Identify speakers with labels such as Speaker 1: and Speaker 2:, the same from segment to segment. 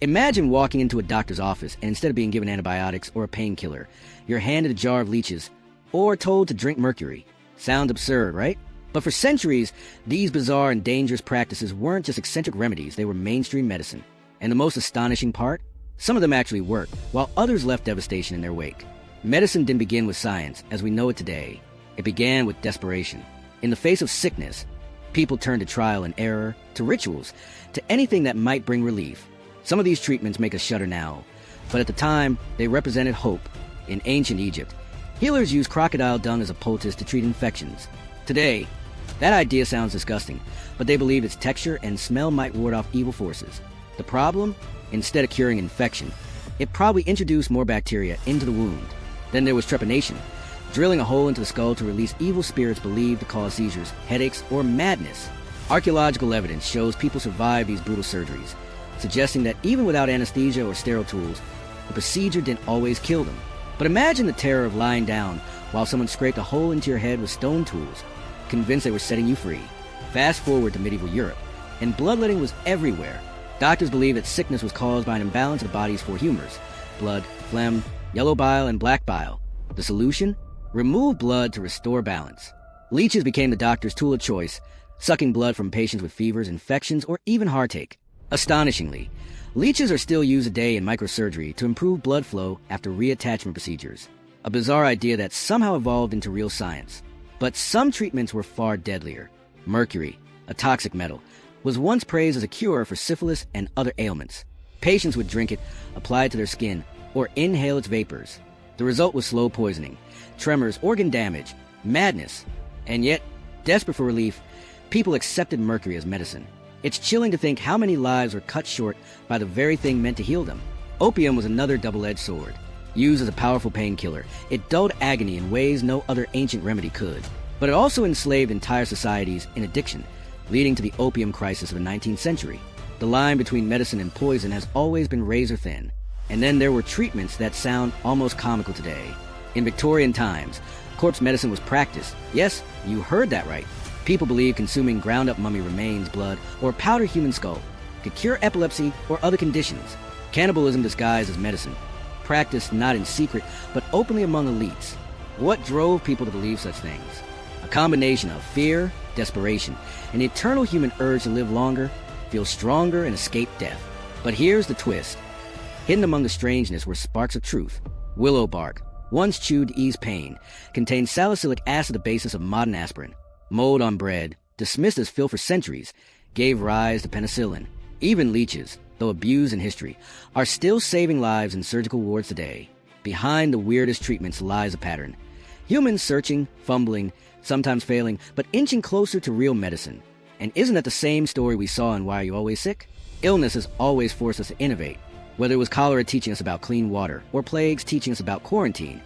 Speaker 1: Imagine walking into a doctor's office and instead of being given antibiotics or a painkiller, you're handed a jar of leeches or told to drink mercury. Sounds absurd, right? But for centuries, these bizarre and dangerous practices weren't just eccentric remedies, they were mainstream medicine. And the most astonishing part? Some of them actually worked, while others left devastation in their wake. Medicine didn't begin with science, as we know it today. It began with desperation. In the face of sickness, people turned to trial and error, to rituals, to anything that might bring relief. Some of these treatments make us shudder now, but at the time, they represented hope. In ancient Egypt, healers used crocodile dung as a poultice to treat infections. Today, that idea sounds disgusting, but they believed its texture and smell might ward off evil forces. The problem? Instead of curing infection, it probably introduced more bacteria into the wound. Then there was trepanation, drilling a hole into the skull to release evil spirits believed to cause seizures, headaches, or madness. Archaeological evidence shows people survived these brutal surgeries, suggesting that even without anesthesia or sterile tools, the procedure didn't always kill them. But imagine the terror of lying down while someone scraped a hole into your head with stone tools, convinced they were setting you free. Fast forward to medieval Europe, and bloodletting was everywhere. Doctors believed that sickness was caused by an imbalance of the body's four humors: blood, phlegm, yellow bile, and black bile. The solution? Remove blood to restore balance. Leeches became the doctor's tool of choice, sucking blood from patients with fevers, infections, or even heartache. Astonishingly, leeches are still used today in microsurgery to improve blood flow after reattachment procedures. A bizarre idea that somehow evolved into real science. But some treatments were far deadlier. Mercury, a toxic metal, was once praised as a cure for syphilis and other ailments. Patients would drink it, apply it to their skin, or inhale its vapors. The result was slow poisoning, tremors, organ damage, madness. And yet, desperate for relief, people accepted mercury as medicine. It's chilling to think how many lives were cut short by the very thing meant to heal them. Opium was another double-edged sword. Used as a powerful painkiller, it dulled agony in ways no other ancient remedy could. But it also enslaved entire societies in addiction, leading to the opium crisis of the 19th century. The line between medicine and poison has always been razor thin. And then there were treatments that sound almost comical today. In Victorian times, corpse medicine was practiced. Yes, you heard that right. People believed consuming ground-up mummy remains, blood, or powdered human skull could cure epilepsy or other conditions. Cannibalism disguised as medicine, practiced not in secret, but openly among elites. What drove people to believe such things? A combination of fear, desperation, and the eternal human urge to live longer, feel stronger, and escape death. But here's the twist. Hidden among the strangeness were sparks of truth. Willow bark, once chewed to ease pain, contained salicylic acid, the basis of modern aspirin. Mold on bread, dismissed as filth for centuries, gave rise to penicillin. Even leeches, though abused in history, are still saving lives in surgical wards today. Behind the weirdest treatments lies a pattern. Humans searching, fumbling, sometimes failing, but inching closer to real medicine. And isn't that the same story we saw in Why Are You Always Sick? Illness has always forced us to innovate. Whether it was cholera teaching us about clean water, or plagues teaching us about quarantine,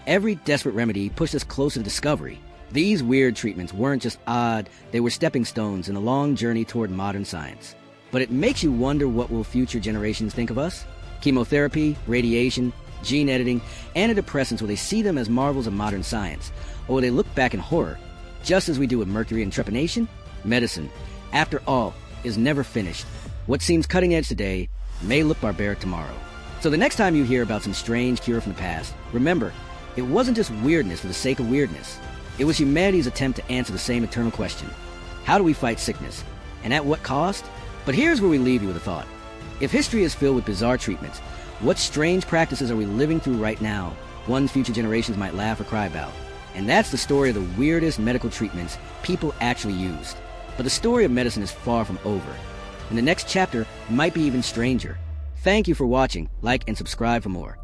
Speaker 1: every desperate remedy pushed us closer to discovery. These weird treatments weren't just odd, they were stepping stones in a long journey toward modern science. But it makes you wonder, what will future generations think of us? Chemotherapy, radiation, gene editing, antidepressants, will they see them as marvels of modern science? Or will they look back in horror, just as we do with mercury and trepanation? Medicine, after all, is never finished. What seems cutting edge today may look barbaric tomorrow. So the next time you hear about some strange cure from the past, remember, it wasn't just weirdness for the sake of weirdness. It was humanity's attempt to answer the same eternal question. How do we fight sickness? And at what cost? But here's where we leave you with a thought. If history is filled with bizarre treatments, what strange practices are we living through right now, ones future generations might laugh or cry about? And that's the story of the weirdest medical treatments people actually used. But the story of medicine is far from over. And the next chapter might be even stranger. Thank you for watching. Like and subscribe for more.